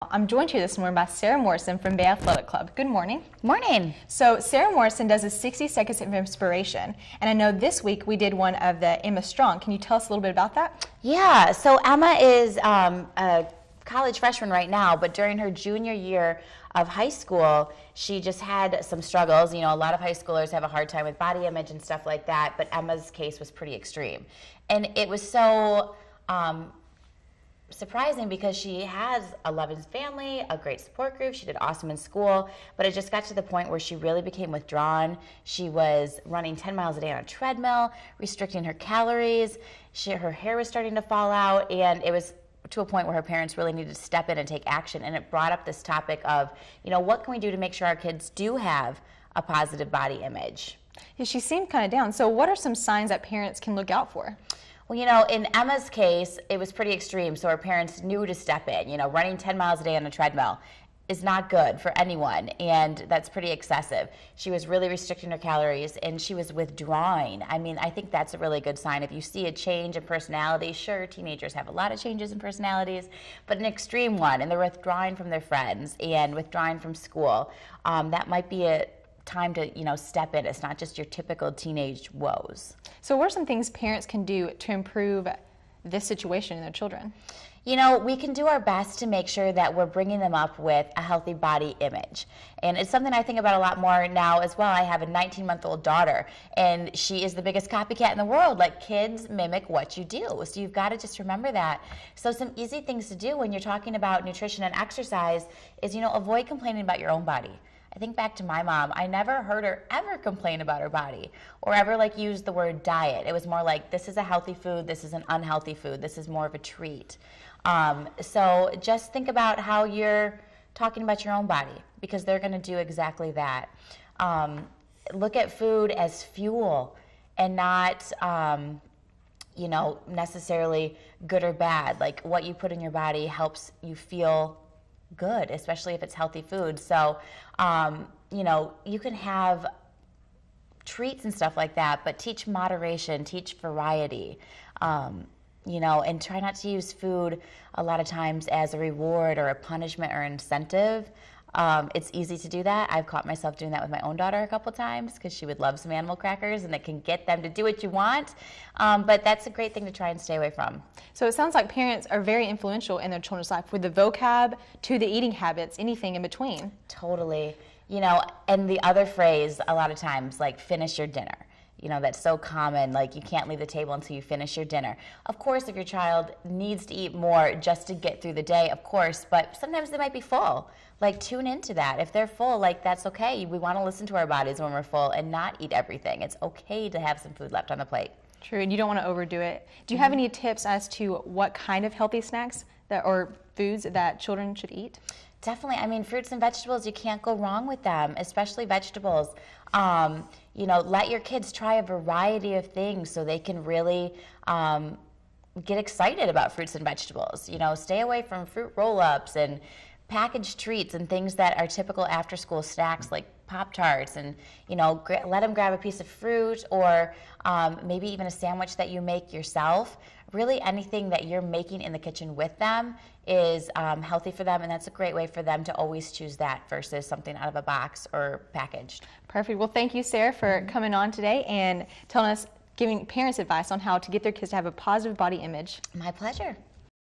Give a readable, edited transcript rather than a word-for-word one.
I'm joined here this morning by Sarah Morrison from Bay Athletic Club. Good morning. Morning. So Sarah Morrison does a 60 seconds of inspiration, and I know this week we did one of the Emma Strong. Can you tell us a little bit about that? Yeah, so Emma is a college freshman right now, but during her junior year of high school, she just had some struggles. You know, a lot of high schoolers have a hard time with body image and stuff like that, but Emma's case was pretty extreme. And it was so surprising because she has a loving family, a great support group. She did awesome in school, but it just got to the point where she really became withdrawn. She was running 10 miles a day on a treadmill, restricting her calories. Her hair was starting to fall out, and it was to a point where her parents really needed to step in and take action. And it brought up this topic of, you know, what can we do to make sure our kids do have a positive body image? Yeah, she seemed kind of down. So what are some signs that parents can look out for? Well, you know, in Emma's case, it was pretty extreme, so her parents knew to step in. You know, running 10 miles a day on a treadmill is not good for anyone, and that's pretty excessive. She was really restricting her calories, and she was withdrawing. I mean, I think that's a really good sign. If you see a change in personality, sure, teenagers have a lot of changes in personalities, but an extreme one, and they're withdrawing from their friends and withdrawing from school, that might be a time to, you know, step in. It's not just your typical teenage woes. So what are some things parents can do to improve this situation in their children? You know, we can do our best to make sure that we're bringing them up with a healthy body image. And it's something I think about a lot more now as well. I have a 19-month-old daughter, and she is the biggest copycat in the world. Like, kids mimic what you do. So you've got to just remember that. So some easy things to do when you're talking about nutrition and exercise is, you know, avoid complaining about your own body. I think back to my mom. I never heard her ever complain about her body or ever like use the word diet. It was more like, this is a healthy food, this is an unhealthy food, this is more of a treat. So just think about how you're talking about your own body, because they're going to do exactly that. Look at food as fuel and not you know, necessarily good or bad. Like, what you put in your body helps you feel good, especially if it's healthy food. So, you know, you can have treats and stuff like that, but teach moderation, teach variety, you know, and try not to use food a lot of times as a reward or a punishment or incentive. It's easy to do that. I've caught myself doing that with my own daughter a couple times because she would love some animal crackers, and it can get them to do what you want. But that's a great thing to try and stay away from. So it sounds like parents are very influential in their children's life, with the vocab to the eating habits, anything in between. Totally. You know, and the other phrase a lot of times, like, finish your dinner. You know, that's so common, like, you can't leave the table until you finish your dinner. Of course, if your child needs to eat more just to get through the day, of course, but sometimes they might be full. Like, tune into that. If they're full, like, that's okay. We want to listen to our bodies when we're full and not eat everything. It's okay to have some food left on the plate. True, and you don't want to overdo it. Do you have any tips as to what kind of healthy snacks or foods that children should eat? Definitely. I mean, fruits and vegetables, you can't go wrong with them, especially vegetables. You know, let your kids try a variety of things so they can really get excited about fruits and vegetables. You know, stay away from fruit roll-ups and packaged treats and things that are typical after-school snacks like Pop-Tarts, and, you know, let them grab a piece of fruit or maybe even a sandwich that you make yourself. Really, anything that you're making in the kitchen with them is healthy for them, and that's a great way for them to always choose that versus something out of a box or packaged. Perfect. Well, thank you, Sarah, for coming on today and telling us, giving parents advice on how to get their kids to have a positive body image. My pleasure.